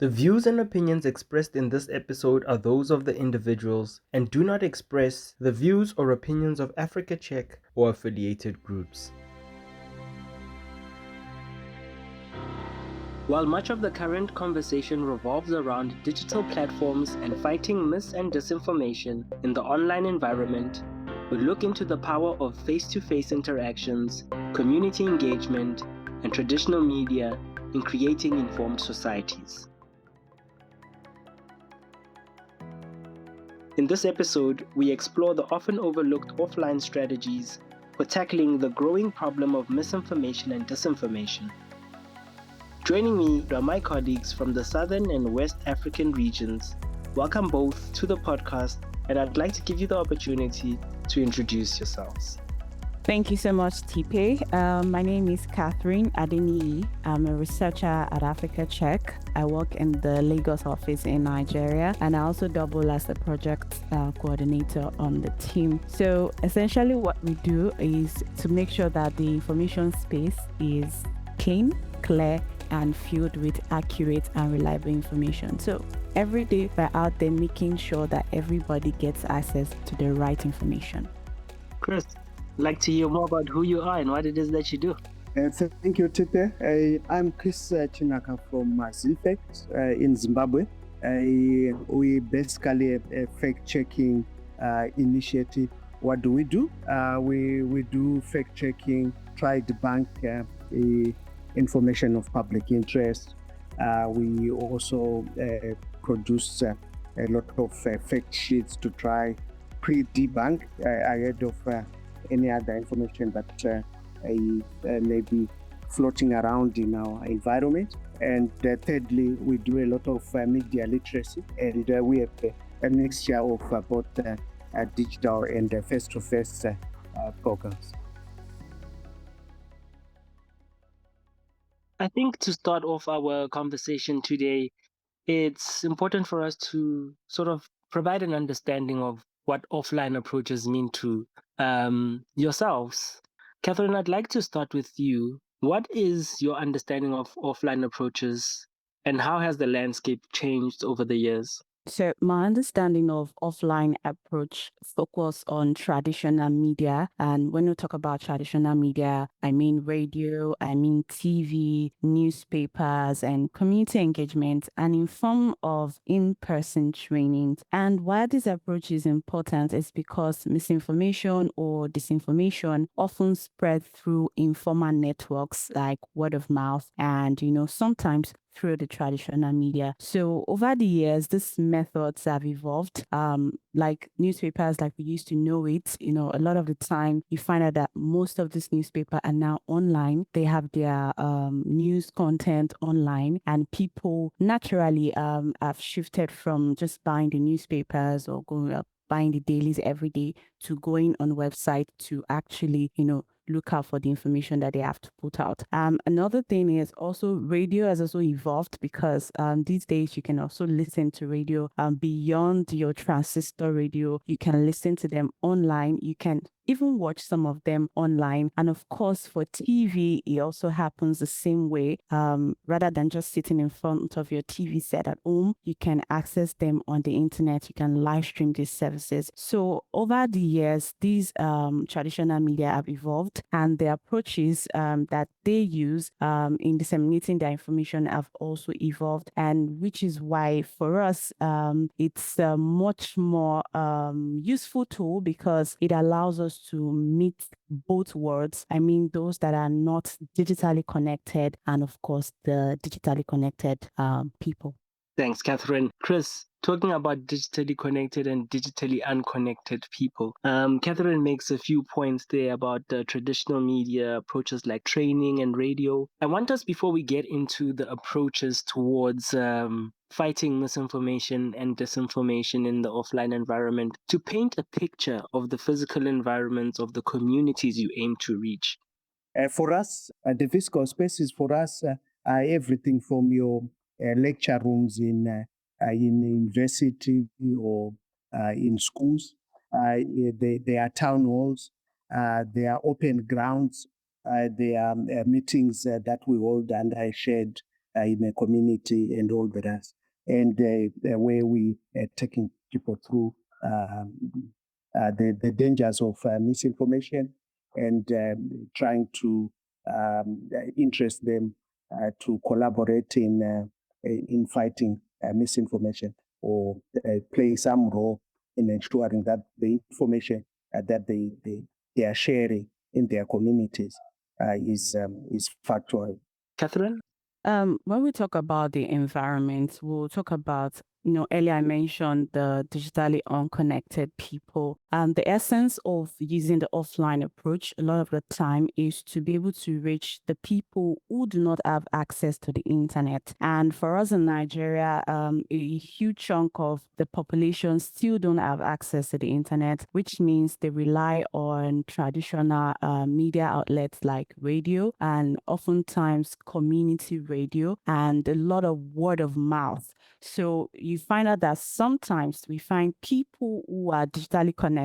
The views and opinions expressed in this episode are those of the individuals and do not express the views or opinions of Africa Check or affiliated groups. While much of the current conversation revolves around digital platforms and fighting mis and disinformation in the online environment, we look into the power of face-to-face interactions, community engagement, and traditional media in creating informed societies. In this episode, we explore the often overlooked offline strategies for tackling the growing problem of misinformation and disinformation. Joining me are my colleagues from the Southern and West African regions. Welcome both to the podcast, and I'd like to give you the opportunity to introduce yourselves. Thank you so much, Thipe. My name is Catherine Adeniyi. I'm a researcher at Africa Check. I work in the Lagos office in Nigeria, and I also double as the project coordinator on the team. So essentially what we do is to make sure that the information space is clean, clear, and filled with accurate and reliable information. So every day we're out there making sure that everybody gets access to the right information. Chris, I'd like to hear more about who you are and what it is that you do. Thank you, Thipe. I'm Cris Chinaka from ZimFact in Zimbabwe. We basically a fact-checking initiative. What do? We do fact-checking, try to debunk information of public interest. We also produce a lot of fact sheets to try pre-debunk ahead of any other information that may be floating around in our environment. And thirdly, we do a lot of media literacy, and we have a mixture of both digital and face-to-face programs. I think to start off our conversation today, it's important for us to sort of provide an understanding of what offline approaches mean to yourselves. Catherine, I'd like to start with you. What is your understanding of offline approaches, and how has the landscape changed over the years? So my understanding of offline approach focus on traditional media. And when we talk about traditional media, I mean radio, I mean TV, newspapers, and community engagement, and in form of in-person trainings. And why this approach is important is because misinformation or disinformation often spread through informal networks like word of mouth and, sometimes through the traditional media. So over the years, these methods have evolved. Like newspapers, like we used to know it, a lot of the time you find out that most of these newspapers are now online. They have their news content online, and people naturally have shifted from just buying the newspapers or going up buying the dailies every day to going on website to actually, look out for the information that they have to put out. Another thing is also radio has also evolved because these days you can also listen to radio beyond your transistor radio. You can listen to them online. You can even watch some of them online. And of course, for TV, it also happens the same way. Rather than just sitting in front of your TV set at home, you can access them on the internet. You can live stream these services. So over the years, these traditional media have evolved, and the approaches that they use in disseminating their information have also evolved, and which is why for us, it's a much more useful tool because it allows us to meet both worlds. I mean, those that are not digitally connected and, of course, the digitally connected people. Thanks, Catherine. Chris, talking about digitally connected and digitally unconnected people, Catherine makes a few points there about the traditional media approaches like training and radio. I want us, before we get into the approaches towards fighting misinformation and disinformation in the offline environment, to paint a picture of the physical environments of the communities you aim to reach. For us, the physical spaces for us are everything from your lecture rooms in university or in schools. They are town halls. They are open grounds. They are meetings that we hold under a shared in a community and all the rest. And where we are taking people through the dangers of misinformation and trying to interest them to collaborate in fighting misinformation or play some role in ensuring that the information that they are sharing in their communities is factual. Catherine? When we talk about the environment, we'll talk about, earlier I mentioned the digitally unconnected people. The essence of using the offline approach a lot of the time is to be able to reach the people who do not have access to the internet. And for us in Nigeria, a huge chunk of the population still don't have access to the internet, which means they rely on traditional media outlets like radio and oftentimes community radio and a lot of word of mouth. So you find out that sometimes we find people who are digitally connected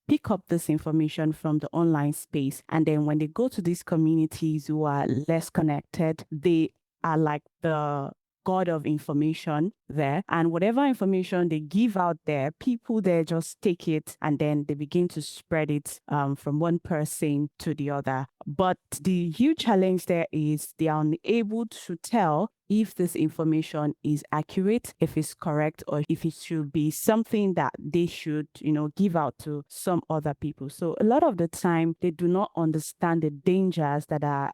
pick up this information from the online space. And then when they go to these communities who are less connected, they are like the god of information there. And whatever information they give out there, people there just take it and then they begin to spread it from one person to the other. But the huge challenge there is they are unable to tell if this information is accurate, if it's correct, or if it should be something that they should, give out to some other people. So a lot of the time, they do not understand the dangers that are,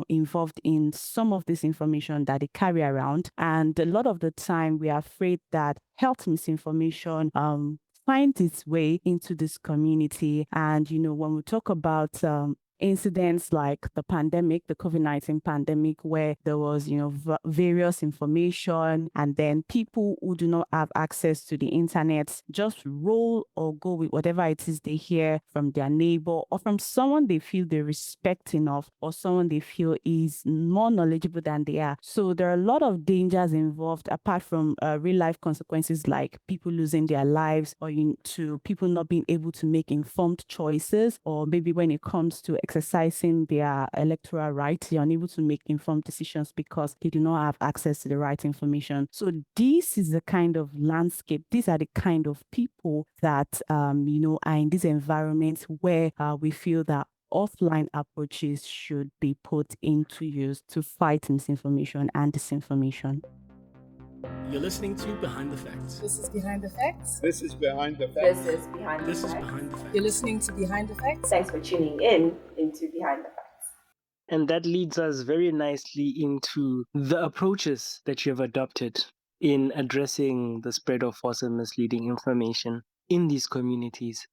involved in some of this information that they carry around. And a lot of the time, we are afraid that health misinformation finds its way into this community. And, when we talk about incidents like the pandemic, the COVID-19 pandemic, where there was, various information, and then people who do not have access to the internet just roll or go with whatever it is they hear from their neighbor or from someone they feel they respect enough or someone they feel is more knowledgeable than they are. So there are a lot of dangers involved apart from real life consequences like people losing their lives or to people not being able to make informed choices, or maybe when it comes to exercising their electoral rights, they're unable to make informed decisions because they do not have access to the right information. So this is the kind of landscape, these are the kind of people that, are in these environments where we feel that offline approaches should be put into use to fight misinformation and disinformation. You're listening to Behind the Facts. This is Behind the Facts. This is Behind the Facts. This is Behind the This is Facts. Behind the Facts. You're listening to Behind the Facts. Thanks for tuning in into Behind the Facts. And that leads us very nicely into the approaches that you have adopted in addressing the spread of false and misleading information in these communities.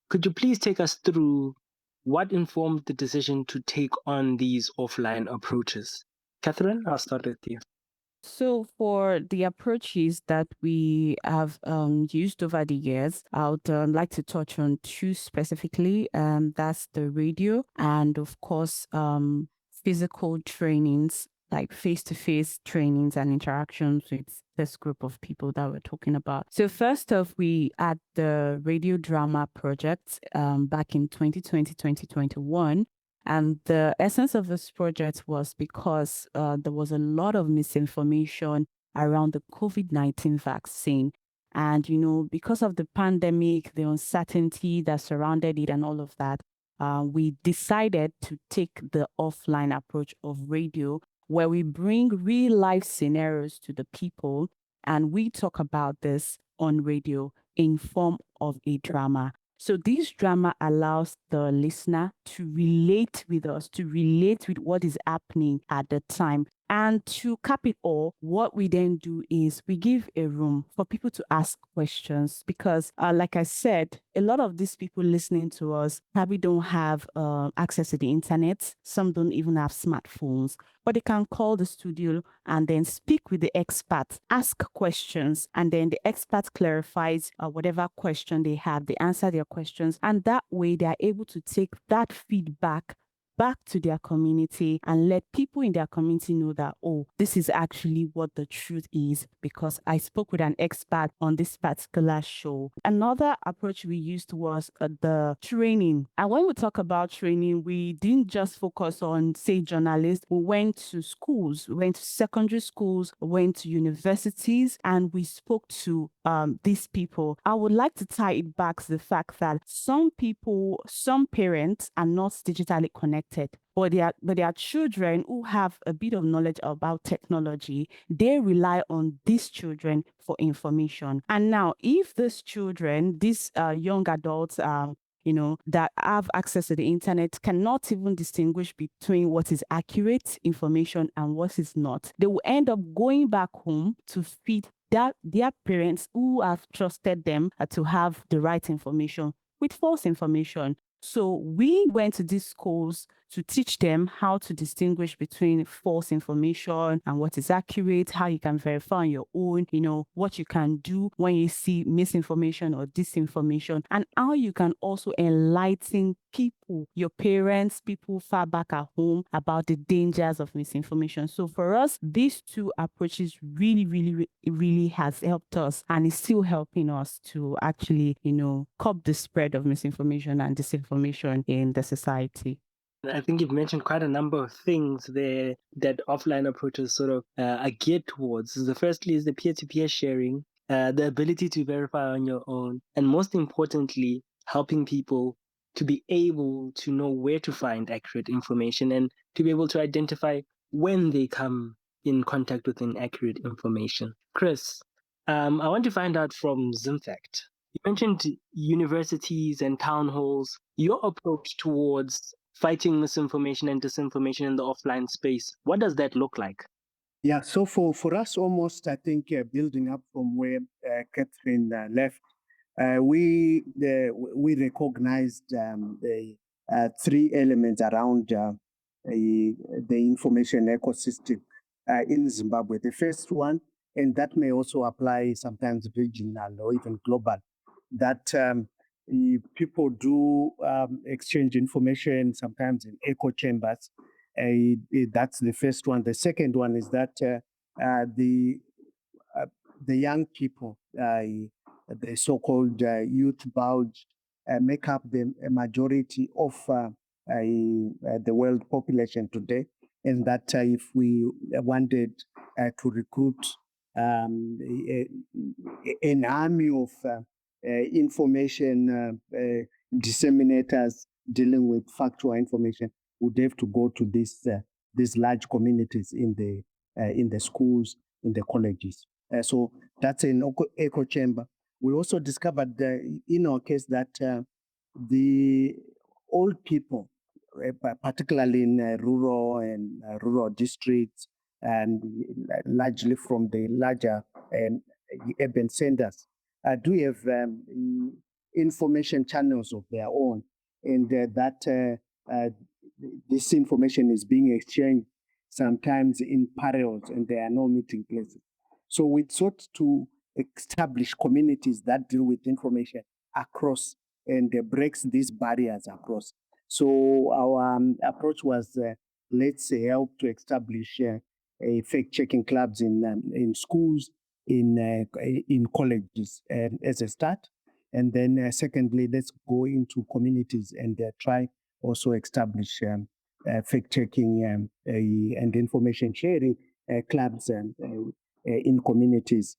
Could you please take us through what informed the decision to take on these offline approaches? Catherine, I'll start with you. So for the approaches that we have used over the years, I would like to touch on two specifically. That's the radio and of course physical trainings, like face-to-face trainings and interactions with this group of people that we're talking about. So first off, we had the radio drama project back in 2020, 2021. And the essence of this project was because there was a lot of misinformation around the COVID-19 vaccine. And, because of the pandemic, the uncertainty that surrounded it and all of that, we decided to take the offline approach of radio, where we bring real life scenarios to the people and we talk about this on radio in form of a drama. So this drama allows the listener to relate with us, to relate with what is happening at the time. And to cap it all, what we then do is we give a room for people to ask questions because, like I said, a lot of these people listening to us probably don't have access to the internet. Some don't even have smartphones, but they can call the studio and then speak with the expert, ask questions, and then the expert clarifies whatever question they have. They answer their questions, and that way they are able to take that feedback back to their community and let people in their community know that, oh, this is actually what the truth is, because I spoke with an expert on this particular show. Another approach we used was the training. And when we talk about training, we didn't just focus on, say, journalists. We went to schools, we went to secondary schools, went to universities, and we spoke to these people. I would like to tie it back to the fact that some people, some parents are not digitally connected, but their children who have a bit of knowledge about technology, they rely on these children for information. And now, if these children, these young adults, that have access to the internet cannot even distinguish between what is accurate information and what is not, they will end up going back home to feed their parents who have trusted them to have the right information with false information. So we went to these schools to teach them how to distinguish between false information and what is accurate, how you can verify on your own, what you can do when you see misinformation or disinformation, and how you can also enlighten people, your parents, people far back at home, about the dangers of misinformation. So for us, these two approaches really has helped us, and is still helping us to actually, curb the spread of misinformation and disinformation in the society. I think you've mentioned quite a number of things there that offline approaches sort of are geared towards. The firstly is the peer-to-peer sharing, the ability to verify on your own, and most importantly, helping people to be able to know where to find accurate information and to be able to identify when they come in contact with inaccurate information. Cris, I want to find out from ZimFact. You mentioned universities and town halls. Your approach towards fighting misinformation and disinformation in the offline space, what does that look like? Yeah, so for us, almost, I think, building up from where Catherine left, we recognized the three elements around the information ecosystem in Zimbabwe. The first one, and that may also apply sometimes regional or even global, that people do exchange information sometimes in echo chambers. That's the first one. The second one is that the young people, the so-called youth bulge, make up the majority of the world population today, and that if we wanted to recruit an army of information disseminators dealing with factual information, would have to go to these large communities in the schools, in the colleges. So that's an echo chamber. We also discovered in our case that the old people, particularly in rural and rural districts, and largely from the larger urban centers, do have information channels of their own, and that this information is being exchanged sometimes in parallels, and there are no meeting places. So we sought to establish communities that deal with information across and breaks these barriers across. So our approach was let's help to establish fact-checking clubs in schools, in colleges as a start, and then secondly, let's go into communities and try also establish fact-checking and information sharing clubs in communities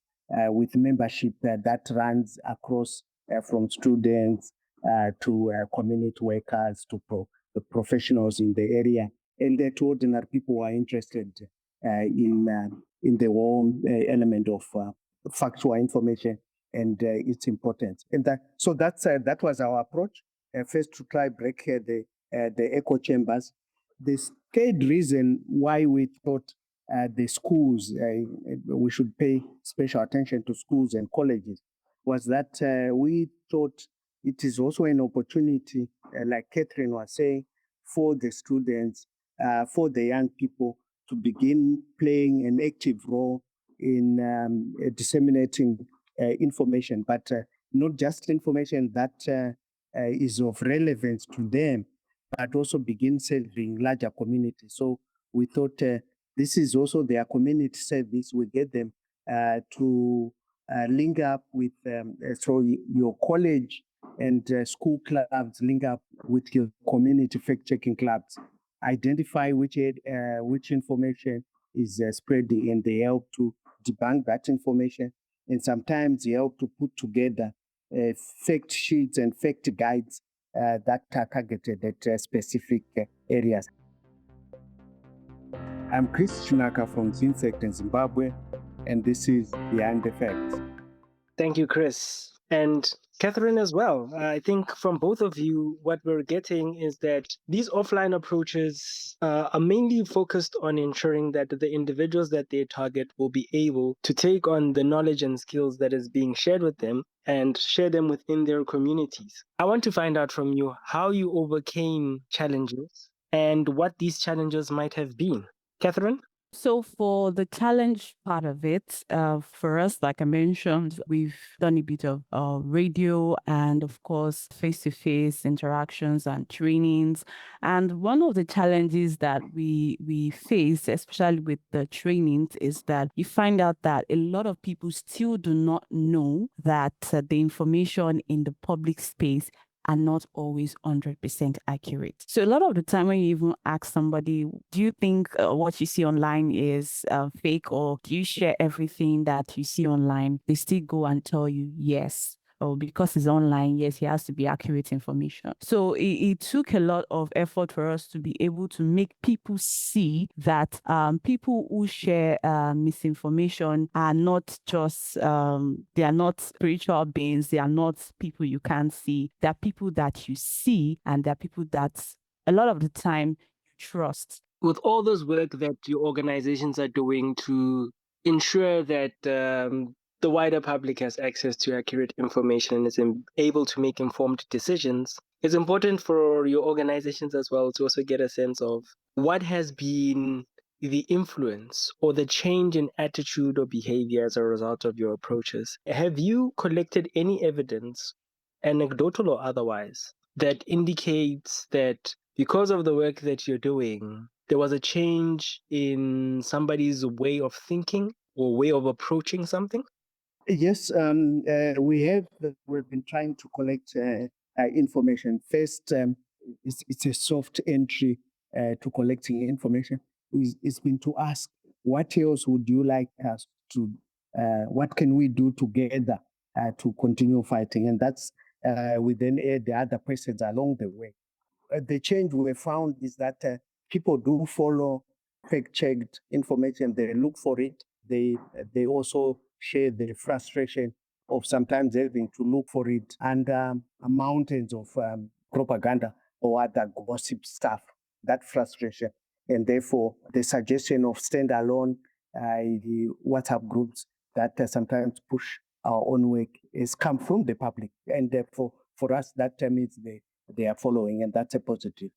with membership that runs across from students to community workers to the professionals in the area, and to ordinary people who are interested in the whole element of factual information and its importance. And that was our approach. First, to try break the echo chambers. The third reason why we thought the schools, we should pay special attention to schools and colleges, was that we thought it is also an opportunity, like Catherine was saying, for the students, for the young people to begin playing an active role in disseminating information, but not just information that is of relevance to them, but also begin serving larger communities. So we thought this is also their community service. We get them to link up with, so your college and school clubs link up with your community fact-checking clubs, identify which information is spreading, and they help to debunk that information. And sometimes they help to put together fact sheets and fact guides that are targeted at specific areas. I'm Cris Chinaka from ZimFact in Zimbabwe, and this is Behind the Facts. Thank you, Cris. And Catherine as well. I think from both of you, what we're getting is that these offline approaches are mainly focused on ensuring that the individuals that they target will be able to take on the knowledge and skills that is being shared with them and share them within their communities. I want to find out from you how you overcame challenges and what these challenges might have been. Catherine? So for the challenge part of it, for us, like I mentioned, we've done a bit of radio and, of course, face-to-face interactions and trainings. And one of the challenges that we face, especially with the trainings, is that you find out that a lot of people still do not know that the information in the public space are not always 100% accurate. So a lot of the time when you even ask somebody, do you think what you see online is fake, or do you share everything that you see online? They still go and tell you yes. Or because it's online, yes, it has to be accurate information. So it took a lot of effort for us to be able to make people see that people who share misinformation are not just, they are not spiritual beings. They are not people you can't see. They are people that you see, and they're people that a lot of the time you trust. With all this work that your organizations are doing to ensure that the wider public has access to accurate information and is able to make informed decisions, it's important for your organizations as well to also get a sense of what has been the influence or the change in attitude or behavior as a result of your approaches. Have you collected any evidence, anecdotal or otherwise, that indicates that because of the work that you're doing, there was a change in somebody's way of thinking or way of approaching something? Yes, we've been trying to collect information. First, it's a soft entry to collecting information. It's been to ask, what else would you like us to, what can we do together to continue fighting? And that's, we then add the other questions along the way. The change we found is that people do follow fact-checked information. They look for it. They also share the frustration of sometimes having to look for it under mountains of propaganda or other gossip stuff. That frustration, and therefore the suggestion of standalone the WhatsApp groups that sometimes push our own work has come from the public, and therefore for us that means they are following, and that's a positive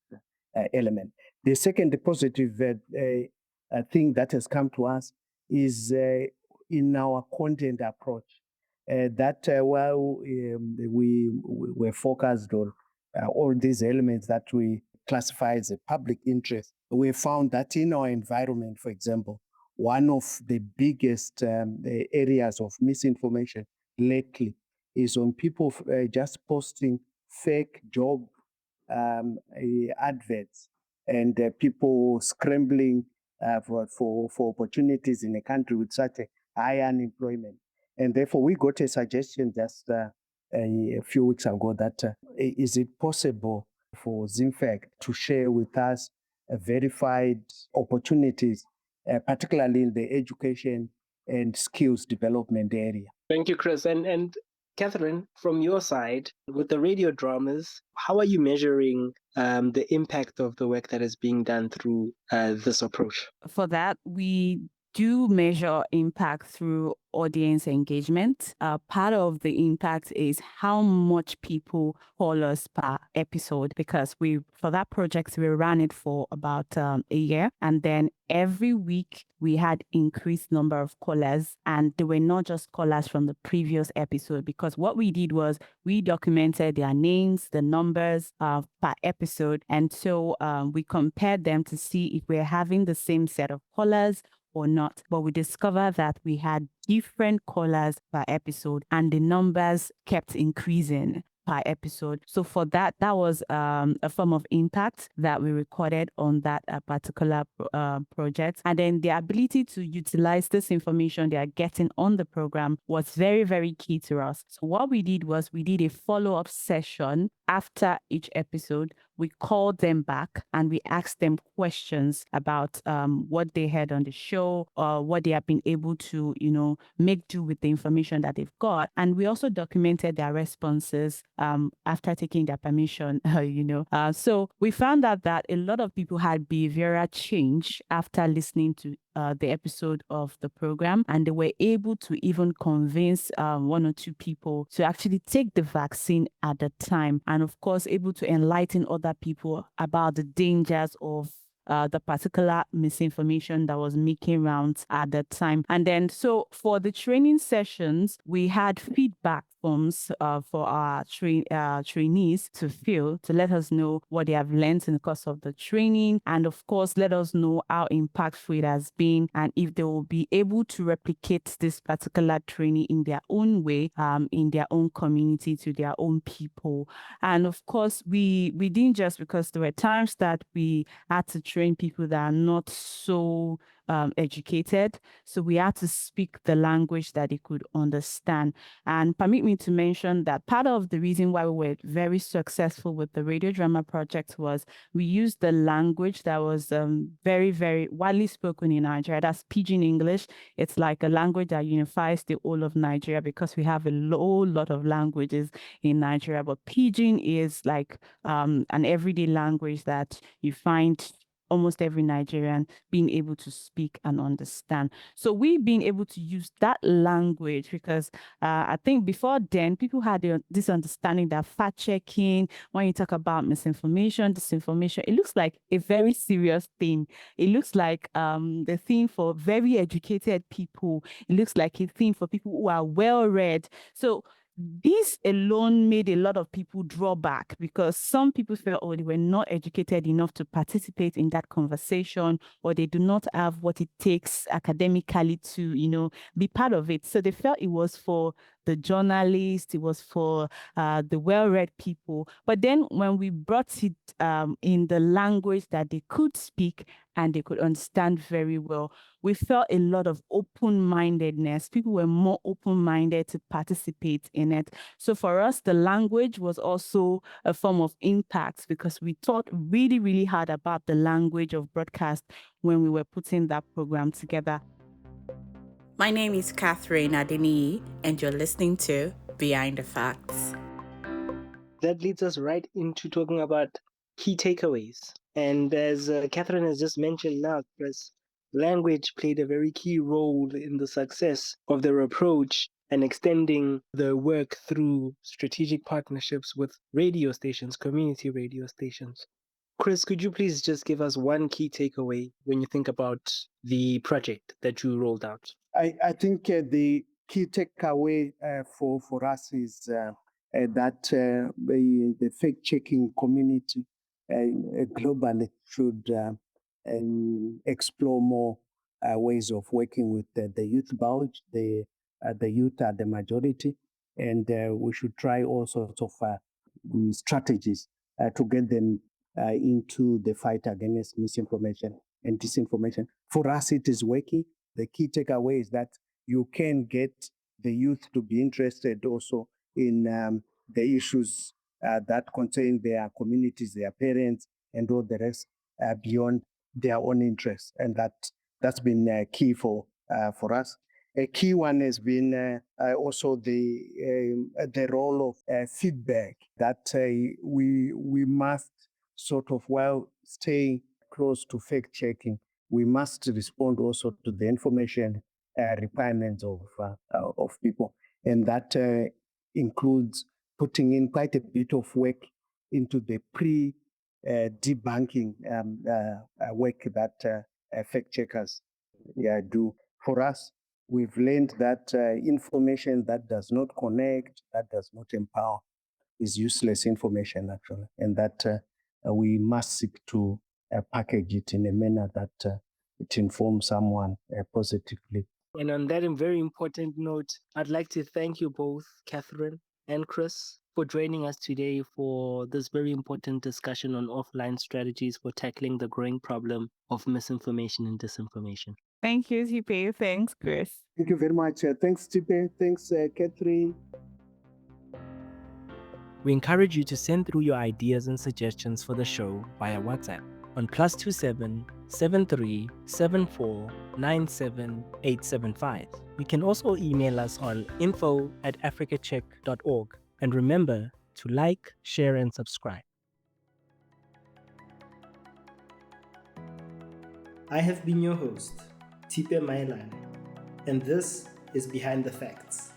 element. The second positive thing that has come to us is in our content approach. That while we're focused on all these elements that we classify as a public interest, we found that in our environment, for example, one of the biggest areas of misinformation lately is on people just posting fake job adverts, and people scrambling for opportunities in a country with such a high unemployment. And therefore, we got a suggestion just a few weeks ago that is it possible for ZimFact to share with us verified opportunities, particularly in the education and skills development area. Thank you, Cris. And Catherine, from your side, with the radio dramas, how are you measuring the impact of the work that is being done through this approach? For that, we do measure impact through audience engagement. Part of the impact is how much people call us per episode, because for that project we ran it for about a year, and then every week we had increased number of callers, and they were not just callers from the previous episode, because what we did was we documented their names, the numbers per episode, and so we compared them to see if we're having the same set of callers or not. But we discovered that we had different callers per episode, and the numbers kept increasing per episode. So for that was a form of impact that we recorded on that particular project. And then the ability to utilize this information they are getting on the program was very, very key to us. So what we did was we did a follow-up session after each episode. We called them back and we asked them questions about what they heard on the show, or what they have been able to, make do with the information that they've got. And we also documented their responses after taking their permission, So we found out that a lot of people had behavioral change after listening to the episode of the program, and they were able to even convince one or two people to actually take the vaccine at the time, and of course able to enlighten other people about the dangers of the particular misinformation that was making rounds at the time. And then so for the training sessions, we had feedback forms for our trainees to fill, to let us know what they have learned in the course of the training, and of course let us know how impactful it has been, and if they will be able to replicate this particular training in their own way, in their own community, to their own people. And of course we didn't, just because there were times that we had to train people that are not so educated. So we had to speak the language that they could understand. And permit me to mention that part of the reason why we were very successful with the radio drama project was we used the language that was very, very widely spoken in Nigeria. That's Pidgin English. It's like a language that unifies the whole of Nigeria, because we have a whole lot of languages in Nigeria. But Pidgin is like an everyday language that you find almost every Nigerian being able to speak and understand. So we've been able to use that language because I think before then, people had this understanding that fact-checking, when you talk about misinformation, disinformation, it looks like a very serious thing. It looks like the thing for very educated people. It looks like a thing for people who are well-read. So this alone made a lot of people draw back, because some people felt, oh, they were not educated enough to participate in that conversation, or they do not have what it takes academically to, be part of it. So they felt it was for the journalists, it was for the well-read people. But then when we brought it in the language that they could speak and they could understand very well, we felt a lot of open-mindedness. People were more open-minded to participate in it. So for us, the language was also a form of impact, because we thought really, really hard about the language of broadcast when we were putting that program together. My name is Catherine Adeniyi, and you're listening to Behind the Facts. That leads us right into talking about key takeaways. And as Catherine has just mentioned now, Chris, language played a very key role in the success of their approach and extending the work through strategic partnerships with radio stations, community radio stations. Chris, could you please just give us one key takeaway when you think about the project that you rolled out? I think the key takeaway for us is that the fact-checking community globally should explore more ways of working with the youth bulge. The youth are the majority, and we should try all sorts of strategies to get them into the fight against misinformation and disinformation. For us, it is working. The key takeaway is that you can get the youth to be interested also in the issues that concern their communities, their parents, and all the rest beyond their own interests. And that's been key for us. A key one has been also the role of feedback, that we must sort of, while staying close to fact checking, we must respond also to the information requirements of people. And that includes putting in quite a bit of work into the debunking work that fact checkers do. For us, we've learned that information that does not connect, that does not empower, is useless information, actually, and that we must seek to package it in a manner that it informs someone positively. And on that very important note, I'd like to thank you both, Catherine and Cris, for joining us today for this very important discussion on offline strategies for tackling the growing problem of misinformation and disinformation. Thank you, Thipe. Thanks, Cris. Thank you very much. Thanks, Thipe. Thanks, Catherine. We encourage you to send through your ideas and suggestions for the show via WhatsApp on +27 73 74 97 875. You can also email us on info@africacheck.org. And remember to like, share, and subscribe. I have been your host, Thipe Maelane, and this is Behind the Facts.